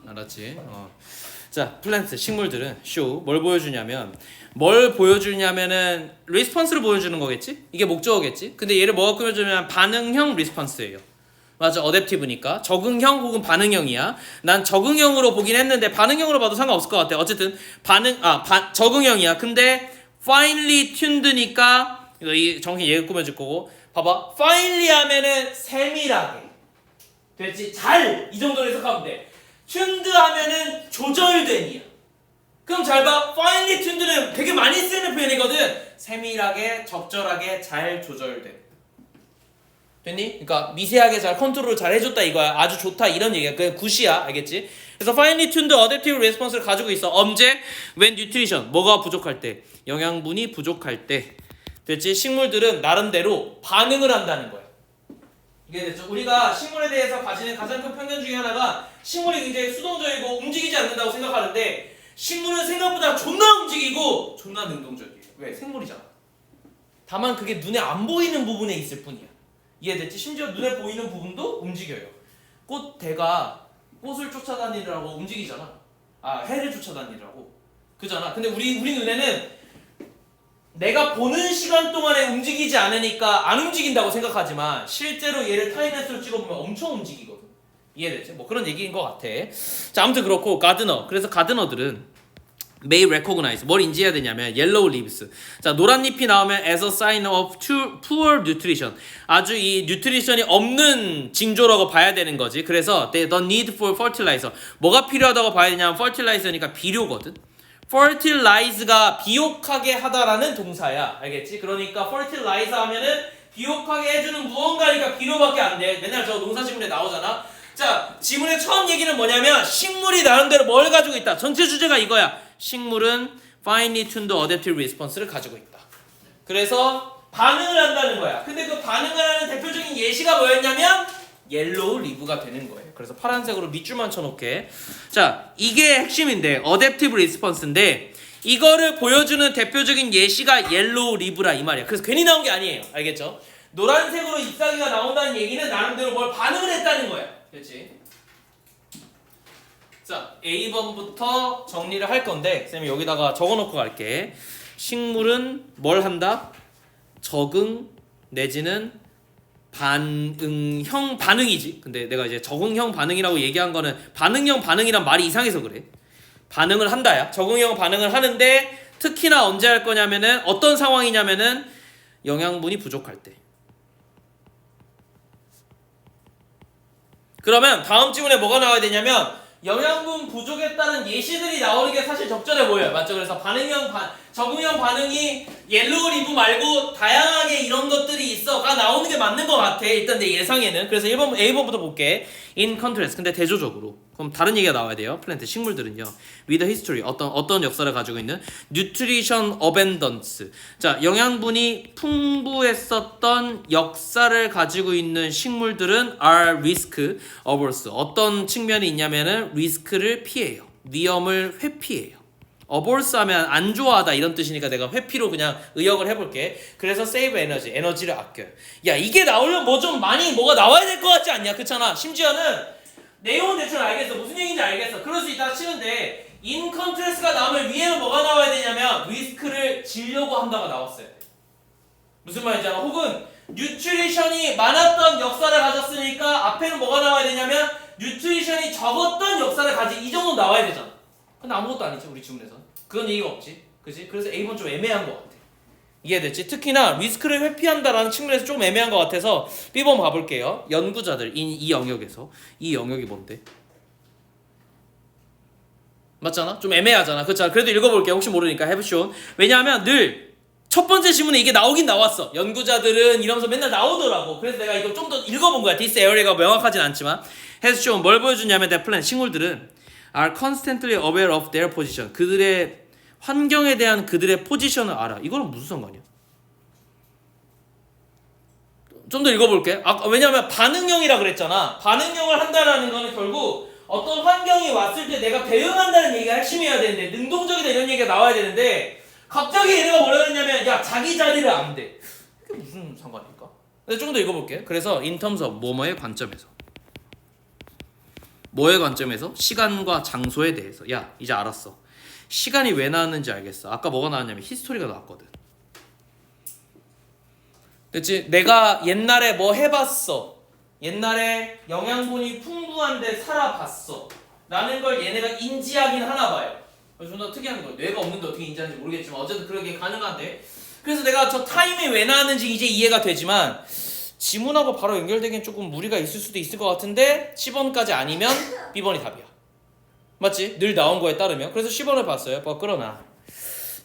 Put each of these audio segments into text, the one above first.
알았지? 자, 플랜트 식물들은 뭘 보여주냐면은 리스폰스를 보여주는 거겠지? 이게 목적어겠지? 근데 얘를 뭐가 꾸며주냐면 반응형 리스폰스예요. 맞아, 어댑티브니까 적응형 혹은 반응형이야. 난 적응형으로 보긴 했는데 반응형으로 봐도 상관없을 것 같아. 어쨌든 적응형이야. 근데 finely tuned니까 이 정확히 얘가 꾸며줄 거고. 봐봐, finely 하면은 세밀하게 됐지? 잘 이 정도로 해석하면 돼. tuned 하면은 조절된이야. 그럼 잘 봐. finely tuned는 되게 많이 쓰는 표현이거든. 세밀하게, 적절하게, 잘 조절돼. 됐니? 그러니까 미세하게 잘 컨트롤 잘 해줬다 이거야. 아주 좋다 이런 얘기야. 그냥 굿이야. 알겠지? 그래서 finely tuned adaptive response를 가지고 있어. 언제? when nutrition. 뭐가 부족할 때? 영양분이 부족할 때. 됐지? 식물들은 나름대로 반응을 한다는 거야. 이게 됐죠? 우리가 식물에 대해서 가지는 가장 큰 편견 중에 하나가 식물이 굉장히 수동적이고 움직이지 않는다고 생각하는데 식물은 생각보다 존나 움직이고 존나 능동적이에요. 왜? 생물이잖아. 다만 그게 눈에 안 보이는 부분에 있을 뿐이야. 이해됐지? 심지어 눈에 보이는 부분도 움직여요. 꽃대가 꽃을 쫓아다니느라고 움직이잖아. 해를 쫓아다니느라고. 그잖아. 근데 우리 눈에는 내가 보는 시간 동안에 움직이지 않으니까 안 움직인다고 생각하지만 실제로 얘를 타임랩스로 찍어보면 엄청 움직이거든. 이해됐지? 뭐 그런 얘기인 것 같아. 자, 아무튼 그렇고 가드너. 그래서 가드너들은 may recognize. 뭘 인지해야 되냐면 yellow leaves. 자, 노란 잎이 나오면 as a sign of poor nutrition. 아주 이 뉴트리션이 없는 징조라고 봐야 되는 거지. 그래서 the need for fertilizer. 뭐가 필요하다고 봐야 되냐면 fertilizer니까 비료거든. fertilize가 비옥하게 하다라는 동사야. 알겠지? 그러니까 fertilizer 하면은 비옥하게 해주는 무언가니까 비료밖에 안 돼. 맨날 저 농사지문에 나오잖아. 자, 지문의 처음 얘기는 뭐냐면 식물이 나름대로 뭘 가지고 있다. 전체 주제가 이거야. 식물은 finely tuned adaptive response를 가지고 있다. 그래서 반응을 한다는 거야. 근데 그 반응을 하는 대표적인 예시가 뭐였냐면 옐로우 리브가 되는 거예요. 그래서 파란색으로 밑줄만 쳐놓게. 자, 이게 핵심인데 adaptive response인데 이거를 보여주는 대표적인 예시가 옐로우 리브라 이 말이야. 그래서 괜히 나온 게 아니에요. 알겠죠? 노란색으로 잎사귀가 나온다는 얘기는 나름대로 뭘 반응을 했다는 거야. 그렇지? 자, A번부터 정리를 할 건데 쌤이 여기다가 적어놓고 갈게. 식물은 뭘 한다? 적응 내지는 반응형 반응이지. 근데 내가 이제 적응형 반응이라고 얘기한 거는 반응형 반응이란 말이 이상해서 그래. 반응을 한다야. 적응형 반응을 하는데 특히나 언제 할 거냐면은 어떤 상황이냐면은 영양분이 부족할 때. 그러면 다음 지문에 뭐가 나와야 되냐면 영양분 부족에 따른 예시들이 나오는 게 사실 적절해 보여요. 맞죠? 그래서 적응형 반응이 옐로우 리브 말고 다양하게 이런 것들이 있어가 나오는 게 맞는 것 같아. 일단 내 예상에는. 그래서 A번부터 볼게. In contrast. 근데 대조적으로. 그럼 다른 얘기가 나와야 돼요. 플랜트 식물들은요. With a history. 어떤 역사를 가지고 있는 nutrition abundance. 자, 영양분이 풍부했었던 역사를 가지고 있는 식물들은 are risk averse. 어떤 측면이 있냐면은 리스크를 피해요. 위험을 회피해요. averse 하면 안 좋아하다 이런 뜻이니까 내가 회피로 그냥 의역을 해볼게. 그래서 save energy. 에너지를 아껴요. 야, 이게 나오려면 뭐가 나와야 될 것 같지 않냐? 그렇잖아. 심지어는 내용은 대충 알겠어. 무슨 얘기인지 알겠어. 그럴 수 있다 치는데 in contrast가 나오면 위에는 뭐가 나와야 되냐면 리스크를 지려고 한다가 나왔어요. 무슨 말인지 알아? 혹은 뉴트리션이 많았던 역사를 가졌으니까 앞에는 뭐가 나와야 되냐면 뉴트리션이 적었던 역사를 가진 이 정도 나와야 되잖아. 근데 아무것도 아니지 우리 지문에선. 그런 얘기가 없지. 그치? 그래서 A번 좀 애매한 것 같아. 이해됐지? 특히나 리스크를 회피한다라는 측면에서 좀 애매한 것 같아서 B번 봐볼게요. 연구자들 이 영역에서 이 영역이 뭔데? 맞잖아? 좀 애매하잖아. 그렇잖아. 그래도 읽어볼게요. 혹시 모르니까 해보쇼. 왜냐하면 늘 첫 번째 지문에 이게 나오긴 나왔어. 연구자들은 이러면서 맨날 나오더라고. 그래서 내가 이거 좀 더 읽어본 거야. This area가 명확하진 않지만 has shown 뭘 보여주냐면 their plant 식물들은 are constantly aware of their position. 그들의 환경에 대한 그들의 포지션을 알아. 이거는 무슨 상관이야? 좀 더 읽어볼게. 왜냐면 반응형이라 그랬잖아. 반응형을 한다라는 거는 결국 어떤 환경이 왔을 때 내가 대응한다는 얘기가 핵심이어야 되는데 능동적이다 이런 얘기가 나와야 되는데 갑자기 얘네가 뭐라 그랬냐면 야 자기 자리를 안 돼. 이게 무슨 상관일까? 좀 더 읽어볼게. 그래서 in terms of 뭐뭐의 관점에서 뭐의 관점에서? 시간과 장소에 대해서. 야, 이제 알았어. 시간이 왜 나왔는지 알겠어. 아까 뭐가 나왔냐면 히스토리가 나왔거든. 그치? 내가 옛날에 뭐 해봤어. 옛날에 영양분이 풍부한데 살아봤어. 라는 걸 얘네가 인지하긴 하나 봐요. 존나 특이한 거예요. 뇌가 없는데 어떻게 인지하는지 모르겠지만 어쨌든 그렇게 가능한데. 그래서 내가 저 타임이 왜 나왔는지 이제 이해가 되지만 지문하고 바로 연결되기엔 조금 무리가 있을 수도 있을 것 같은데 10번까지 아니면 B번이 답이야. 맞지? 늘 나온 거에 따르면. 그래서 10번을 봤어요. 그러나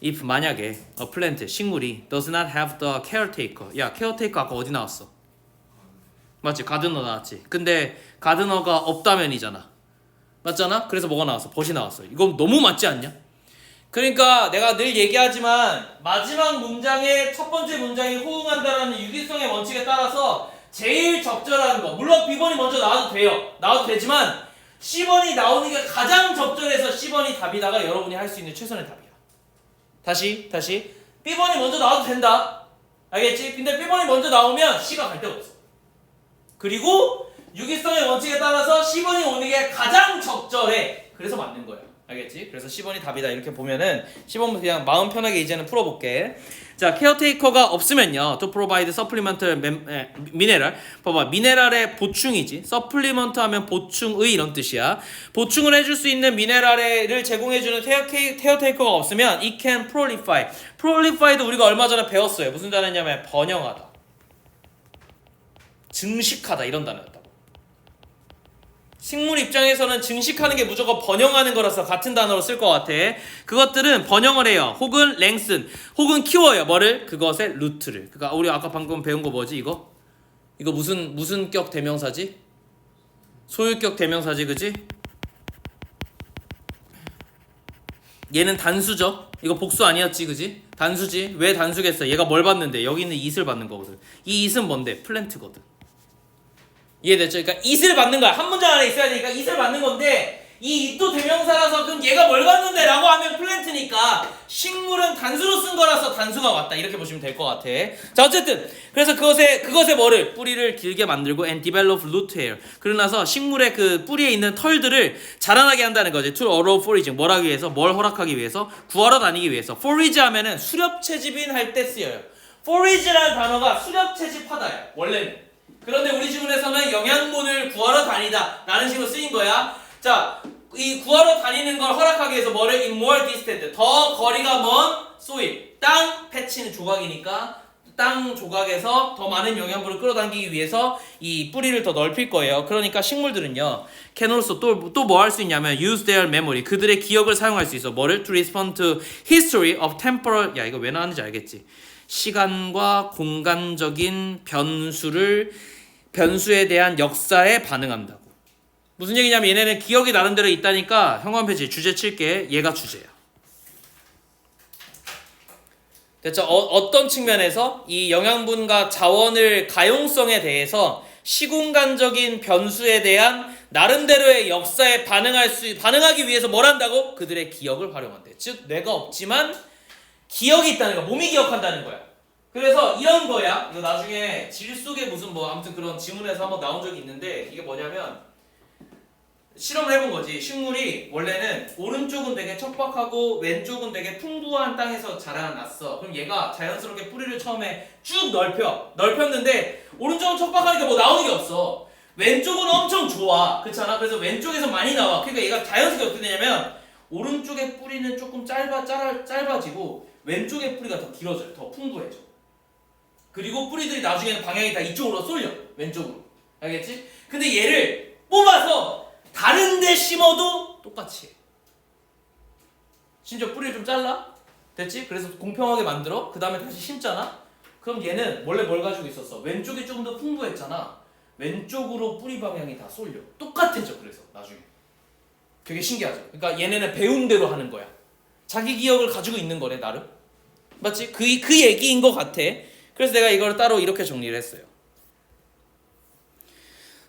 if 만약에 a plant, 식물이 does not have the caretaker. 야, caretaker 아까 어디 나왔어? 맞지? 가드너 나왔지. 근데 가드너가 없다면이잖아. 맞잖아? 그래서 뭐가 나왔어? 벗이 나왔어. 이건 너무 맞지 않냐? 그러니까 내가 늘 얘기하지만 마지막 문장의 첫 번째 문장이 호응한다라는 유기성의 원칙에 따라서 제일 적절한 거, 물론 B번이 먼저 나와도 돼요. 나와도 되지만 C번이 나오는 게 가장 적절해서 C번이 답이다가 여러분이 할 수 있는 최선의 답이야. 다시 B번이 먼저 나와도 된다. 알겠지? 근데 B번이 먼저 나오면 C가 갈 데가 없어. 그리고 유기성의 원칙에 따라서 C번이 오는 게 가장 적절해. 그래서 맞는 거야. 알겠지? 그래서 10번이 답이다. 이렇게 보면은 10번 그냥 마음 편하게 이제는 풀어볼게. 자, 케어테이커가 없으면요. to provide supplemental mineral. 봐봐. 미네랄의 보충이지. supplement 하면 보충의 이런 뜻이야. 보충을 해줄 수 있는 미네랄을 제공해주는 케어테이커가 없으면 it can prolify. prolify도 우리가 얼마 전에 배웠어요. 무슨 단어냐면 번영하다. 증식하다 이런 단어였다고. 식물 입장에서는 증식하는 게 무조건 번영하는 거라서 같은 단어로 쓸 것 같아. 그것들은 번영을 해요. 혹은 랭슨, 혹은 키워요. 뭐를? 그것의 루트를. 그러니까 우리 아까 방금 배운 거 뭐지? 이거 무슨 격 대명사지? 소유격 대명사지, 그지? 얘는 단수죠. 이거 복수 아니었지, 그지? 단수지. 왜 단수겠어? 얘가 뭘 받는데? 여기 있는 it을 받는 거거든. 이 it은 뭔데? 플랜트거든. 이해됐죠? 그러니까 it을 받는 거야. 한 문장 안에 있어야 되니까 it을 받는 건데 이 it도 대명사라서 그럼 얘가 뭘 받는데? 라고 하면 플랜트니까 식물은 단수로 쓴 거라서 단수가 왔다. 이렇게 보시면 될 것 같아. 자, 어쨌든 그래서 그것의 뭐를? 뿌리를 길게 만들고 and develop root hair. 그러고 나서 식물의 그 뿌리에 있는 털들을 자라나게 한다는 거지. to allow foraging. 뭘 하기 위해서? 뭘 허락하기 위해서? 구하러 다니기 위해서. forage 하면은 수렵 채집인 할 때 쓰여요. forage라는 단어가 수렵 채집하다야. 원래는. 그런데 우리 지문에서는 영양분을 구하러 다니다 라는 식으로 쓰인 거야. 자, 이 구하러 다니는 걸 허락하기 위해서 뭐를? in more distant, 더 거리가 먼 soil, 땅 패치는 조각이니까 땅 조각에서 더 많은 영양분을 끌어당기기 위해서 이 뿌리를 더 넓힐 거예요. 그러니까 식물들은요, can also 또 뭐 할 수 있냐면 use their memory, 그들의 기억을 사용할 수 있어. 뭐를? to respond to history of temporal. 야, 이거 왜 나왔는지 알겠지? 시간과 공간적인 변수에 대한 역사에 반응한다고. 무슨 얘기냐면 얘네는 기억이 나름대로 있다니까. 형광펜지 주제 칠게. 얘가 주제야. 됐죠? 어떤 측면에서 이 영양분과 자원을 가용성에 대해서 시공간적인 변수에 대한 나름대로의 역사에 반응하기 위해서 뭘 한다고? 그들의 기억을 활용한대. 즉 뇌가 없지만 기억이 있다는 거야. 몸이 기억한다는 거야. 그래서 이런 거야. 이거 나중에 질 속에 무슨 뭐 아무튼 그런 지문에서 한번 나온 적이 있는데 이게 뭐냐면 실험을 해본 거지. 식물이 원래는 오른쪽은 되게 척박하고 왼쪽은 되게 풍부한 땅에서 자라났어. 그럼 얘가 자연스럽게 뿌리를 처음에 쭉 넓혔는데 오른쪽은 척박하니까 뭐 나오는 게 없어. 왼쪽은 엄청 좋아. 그렇잖아. 그래서 왼쪽에서 많이 나와. 그러니까 얘가 자연스럽게 어떻게 되냐면 오른쪽의 뿌리는 조금 짧아지고 왼쪽의 뿌리가 더 길어져요. 더 풍부해져. 그리고 뿌리들이 나중에는 방향이 다 이쪽으로 쏠려. 왼쪽으로. 알겠지? 근데 얘를 뽑아서 다른 데 심어도 똑같이 해. 심지어 뿌리를 좀 잘라. 됐지? 그래서 공평하게 만들어. 그 다음에 다시 심잖아. 그럼 얘는 원래 뭘 가지고 있었어? 왼쪽이 조금 더 풍부했잖아. 왼쪽으로 뿌리 방향이 다 쏠려. 똑같아져. 그래서 나중에. 되게 신기하죠. 그러니까 얘네는 배운 대로 하는 거야. 자기 기억을 가지고 있는 거래 나름. 맞지? 그 얘기인 것 같아. 그래서 내가 이걸 따로 이렇게 정리를 했어요.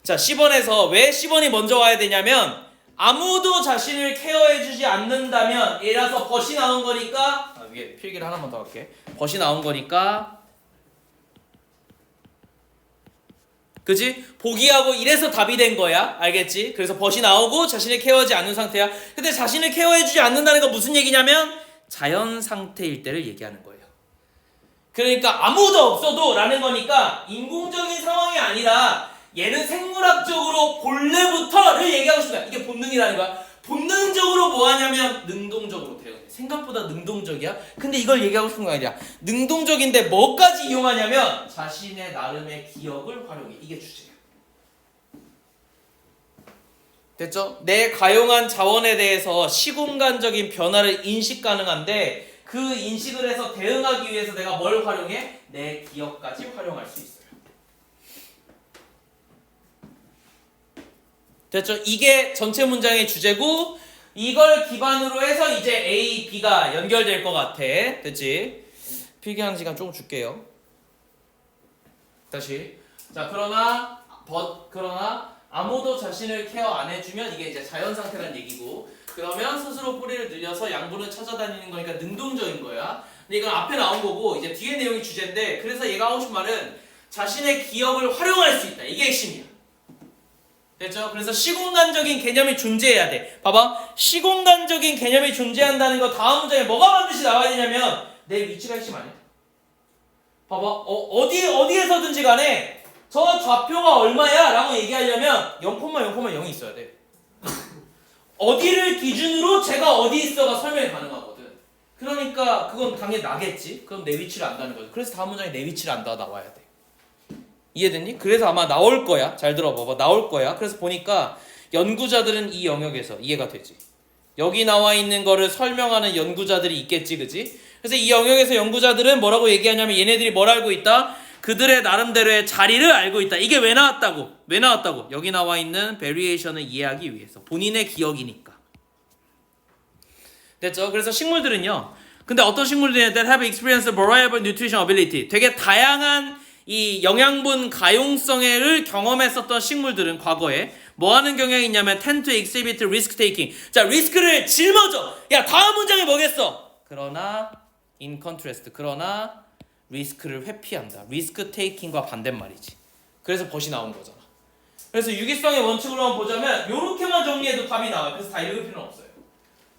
자, 10번에서 왜 10번이 먼저 와야 되냐면 아무도 자신을 케어해주지 않는다면 얘라서 벗이 나온 거니까 위에 필기를 하나만 더 할게. 벗이 나온 거니까 그지? 포기하고 이래서 답이 된 거야. 알겠지? 그래서 벗이 나오고 자신을 케어하지 않는 상태야. 근데 자신을 케어해주지 않는다는 건 무슨 얘기냐면 자연 상태일 때를 얘기하는 거예요. 그러니까 아무도 없어도 라는 거니까 인공적인 상황이 아니라 얘는 생물학적으로 본래부터를 얘기하고 싶다. 이게 본능이라는 거야. 본능적으로 뭐 하냐면 능동적으로 돼요. 생각보다 능동적이야. 근데 이걸 얘기하고 싶은 거 아니야. 능동적인데 뭐까지 이용하냐면 자신의 나름의 기억을 활용해. 이게 주제야. 됐죠? 내 가용한 자원에 대해서 시공간적인 변화를 인식 가능한데 그 인식을 해서 대응하기 위해서 내가 뭘 활용해? 내 기억까지 활용할 수 있어요. 됐죠? 이게 전체 문장의 주제고 이걸 기반으로 해서 이제 A, B가 연결될 것 같아. 됐지? 필기하는 시간 조금 줄게요. 다시. 자, 그러나 아무도 자신을 케어 안 해주면 이게 이제 자연 상태란 얘기고 그러면 스스로 뿌리를 늘려서 양분을 찾아다니는 거니까 능동적인 거야. 근데 이건 앞에 나온 거고 이제 뒤에 내용이 주제인데 그래서 얘가 하고 싶은 말은 자신의 기억을 활용할 수 있다. 이게 핵심이야. 됐죠? 그래서 시공간적인 개념이 존재해야 돼. 봐봐. 시공간적인 개념이 존재한다는 거 다음 문장에 뭐가 반드시 나와야 되냐면 내 위치가 핵심 아니야. 봐봐. 어디에서든지 간에 저 좌표가 얼마야? 라고 얘기하려면 0,0,0이 있어야 돼. 어디를 기준으로 제가 어디 있어가 설명이 가능하거든. 그러니까 그건 당연히 나겠지. 그럼 내 위치를 안다는 거죠. 그래서 다음 문장에 내 위치를 안다 나와야 돼. 이해됐니? 그래서 아마 나올 거야. 잘 들어봐봐. 나올 거야. 그래서 보니까 연구자들은 이 영역에서 이해가 되지. 여기 나와 있는 거를 설명하는 연구자들이 있겠지. 그지? 그래서 이 영역에서 연구자들은 뭐라고 얘기하냐면 얘네들이 뭘 알고 있다? 그들의 나름대로의 자리를 알고 있다. 이게 왜 나왔다고? 왜 나왔다고? 여기 나와 있는 베리에이션을 이해하기 위해서. 본인의 기억이니까. 됐죠? 그래서 식물들은요. 근데 어떤 식물들이 that have experienced variable nutrition ability. 되게 다양한 이 영양분 가용성을 경험했었던 식물들은 과거에 뭐 하는 경향이 있냐면 tend to exhibit risk taking. 자, 리스크를 짊어져. 야, 다음 문장이 뭐겠어? 그러나 in contrast. 그러나 리스크를 회피한다. 리스크 테이킹과 반대말이지. 그래서 벗이 나온 거잖아. 그래서 유기성의 원칙으로만 보자면 요렇게만 정리해도 답이 나와요. 그래서 다 읽을 필요는 없어요.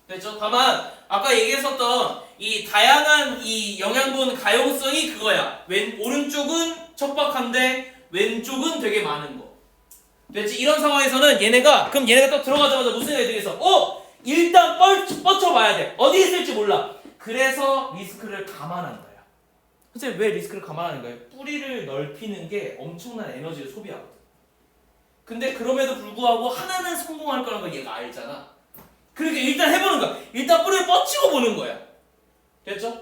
됐죠? 다만 아까 얘기했었던 이 다양한 이 영양분 가용성이 그거야. 오른쪽은 척박한데 왼쪽은 되게 많은 거. 됐지? 이런 상황에서는 얘네가 딱 들어가자마자 무슨 생각이 들겠어? 일단 뻗쳐봐야 돼. 어디 있을지 몰라. 그래서 리스크를 감안한다. 선생님 왜 리스크를 감안하는 거예요? 뿌리를 넓히는 게 엄청난 에너지를 소비하거든. 근데 그럼에도 불구하고 하나는 성공할 거라는 걸 얘가 알잖아. 그러니까 일단 해보는 거야. 일단 뿌리를 뻗치고 보는 거야. 됐죠?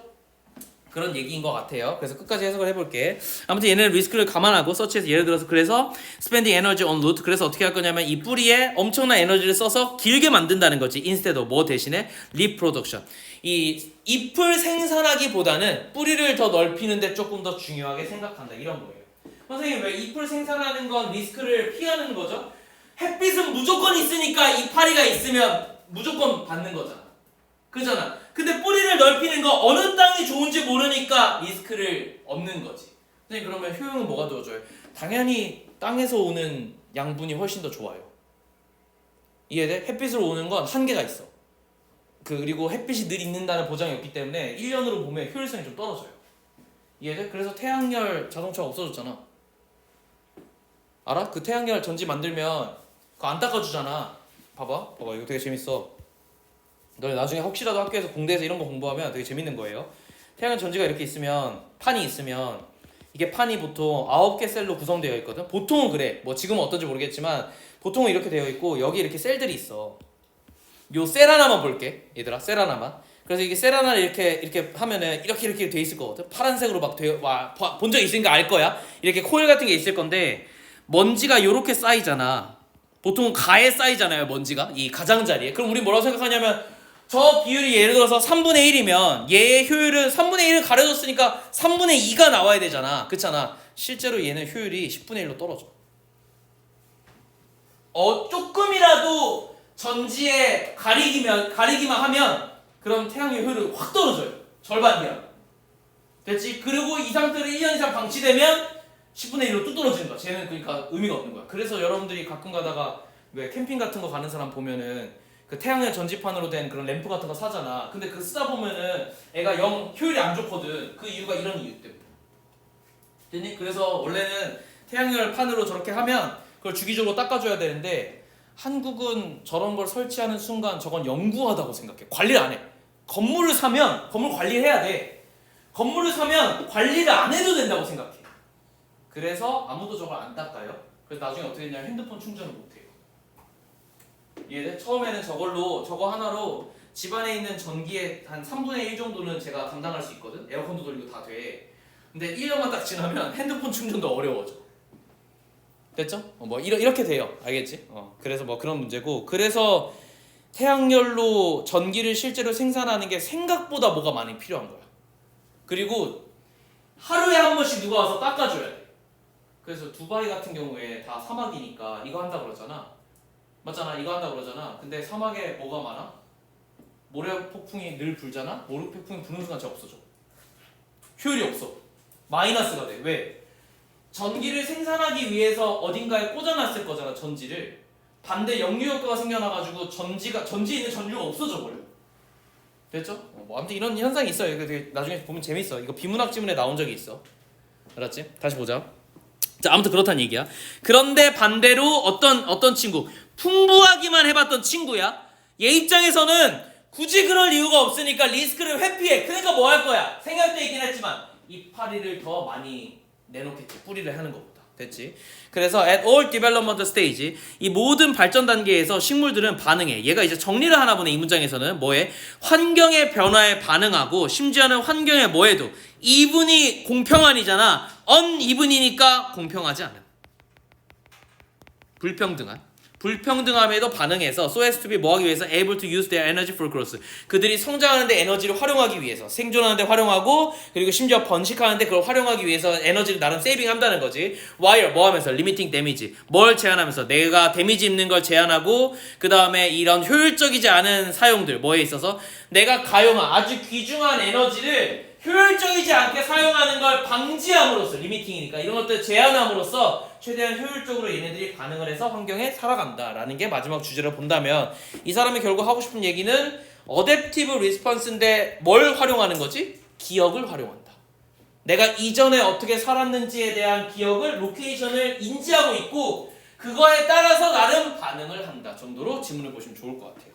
그런 얘기인 것 같아요. 그래서 끝까지 해석을 해볼게. 아무튼 얘네는 리스크를 감안하고 서치해서 예를 들어서 그래서 spending energy on root. 그래서 어떻게 할 거냐면 이 뿌리에 엄청난 에너지를 써서 길게 만든다는 거지. instead of 뭐 대신에 reproduction. 이 잎을 생산하기보다는 뿌리를 더 넓히는데 조금 더 중요하게 생각한다. 이런 거예요. 선생님 왜 잎을 생산하는 건 리스크를 피하는 거죠? 햇빛은 무조건 있으니까 이파리가 있으면 무조건 받는 거잖아. 그잖아. 근데 뿌리를 넓히는 거 어느 땅이 좋은지 모르니까 리스크를 없는 거지. 선생님 그러면 효용은 뭐가 더 좋아요? 당연히 땅에서 오는 양분이 훨씬 더 좋아요. 이해돼? 햇빛으로 오는 건 한계가 있어. 그리고 햇빛이 늘 있는다는 보장이 없기 때문에 1년으로 보면 효율성이 좀 떨어져요. 이해돼? 그래서 태양열 자동차가 없어졌잖아. 알아? 그 태양열 전지 만들면 그거 안 닦아주잖아. 봐봐 이거 되게 재밌어. 너네 나중에 혹시라도 학교에서 공대에서 이런 거 공부하면 되게 재밌는 거예요. 태양열 전지가 이렇게 있으면 판이 있으면 이게 판이 보통 9개 셀로 구성되어 있거든. 보통은 그래. 뭐 지금은 어떤지 모르겠지만 보통은 이렇게 되어 있고 여기 이렇게 셀들이 있어. 요 셀 하나만 볼게 얘들아. 셀 하나만. 그래서 이게 셀 하나를 이렇게 하면은 이렇게 돼 있을 거거든. 파란색으로 막 본 적 있으니까 알 거야. 이렇게 코일 같은 게 있을 건데 먼지가 요렇게 쌓이잖아. 보통 가에 쌓이잖아요. 먼지가 이 가장자리에. 그럼 우리 뭐라고 생각하냐면 저 비율이 예를 들어서 3분의 1이면 얘의 효율은 3분의 1을 가려줬으니까 3분의 2가 나와야 되잖아. 그렇잖아. 실제로 얘는 효율이 10분의 1로 떨어져. 조금이라도 전지에 가리기만 하면 그럼 태양의 효율이 확 떨어져요. 절반 이하. 됐지? 그리고 이 상태로 1년 이상 방치되면 10분의 1로 뚝 떨어지는 거야. 쟤는 그러니까 의미가 없는 거야. 그래서 여러분들이 가끔 가다가 왜 캠핑 같은 거 가는 사람 보면은 그 태양열 전지판으로 된 그런 램프 같은 거 사잖아. 근데 그 쓰다 보면은 애가 영 효율이 안 좋거든. 그 이유가 이런 이유 때문에. 됐니? 그래서 원래는 태양열 판으로 저렇게 하면 그걸 주기적으로 닦아줘야 되는데 한국은 저런 걸 설치하는 순간 저건 영구하다고 생각해. 관리를 안 해. 건물을 사면 건물 관리를 해야 돼. 건물을 사면 관리를 안 해도 된다고 생각해. 그래서 아무도 저걸 안 닦아요. 그래서 나중에 어떻게 했냐면 핸드폰 충전을 못 해요. 이해돼? 처음에는 저거 하나로 집안에 있는 전기의 한 3분의 1 정도는 제가 감당할 수 있거든. 에어컨도 돌리고 다 돼. 근데 1년만 딱 지나면 핸드폰 충전도 어려워져. 됐죠? 뭐 이렇게 돼요. 알겠지? 그래서 뭐 그런 문제고. 그래서 태양열로 전기를 실제로 생산하는 게 생각보다 뭐가 많이 필요한 거야. 그리고 하루에 한 번씩 누가 와서 닦아줘야 돼. 그래서 두바이 같은 경우에 다 사막이니까 이거 한다 그러잖아. 맞잖아. 이거 한다 그러잖아. 근데 사막에 뭐가 많아? 모래폭풍이 늘 불잖아. 모래폭풍이 부는 순간 진짜 없어져. 효율이 없어. 마이너스가 돼. 왜? 전기를 생산하기 위해서 어딘가에 꽂아놨을 거잖아. 전지를. 반대 역류 효과가 생겨나가지고 전지에 있는 전류가 없어져 버려. 됐죠? 뭐 아무튼 이런 현상이 있어요. 이거 되게 나중에 보면 재밌어. 이거 비문학 지문에 나온 적이 있어. 알았지? 다시 보자. 자, 아무튼 그렇다는 얘기야. 그런데 반대로 어떤 친구, 풍부하기만 해봤던 친구야. 얘 입장에서는 굳이 그럴 이유가 없으니까 리스크를 회피해. 그러니까 뭐 할 거야? 생각돼 있긴 했지만 이파리를 더 많이 내놓겠지. 뿌리를 하는 것보다. 됐지? 그래서 at all development stage, 이 모든 발전 단계에서 식물들은 반응해. 얘가 이제 정리를 하나 보네. 이 문장에서는 뭐해? 환경의 변화에 반응하고, 심지어는 환경에 뭐해도 even이 공평한이잖아. uneven이니까 공평하지 않은, 불평등함에도 반응해서 so as to be 뭐하기 위해서 able to use their energy for growth. 그들이 성장하는데 에너지를 활용하기 위해서, 생존하는데 활용하고, 그리고 심지어 번식하는데 그걸 활용하기 위해서 에너지를 나름 세이빙한다는 거지. while 뭐 하면서 limiting damage, 뭘 제한하면서 내가 데미지 입는 걸 제한하고, 그 다음에 이런 효율적이지 않은 사용들 뭐에 있어서 내가 가용한 아주 귀중한 에너지를 효율적이지 않게 사용하는 걸 방지함으로써, 리미팅이니까 이런 것들 제한함으로써 최대한 효율적으로 얘네들이 반응을 해서 환경에 살아간다라는 게 마지막 주제로 본다면, 이 사람이 결국 하고 싶은 얘기는 어댑티브 리스폰스인데 뭘 활용하는 거지? 기억을 활용한다. 내가 이전에 어떻게 살았는지에 대한 기억을, 로케이션을 인지하고 있고 그거에 따라서 나름 반응을 한다 정도로 지문을 보시면 좋을 것 같아요.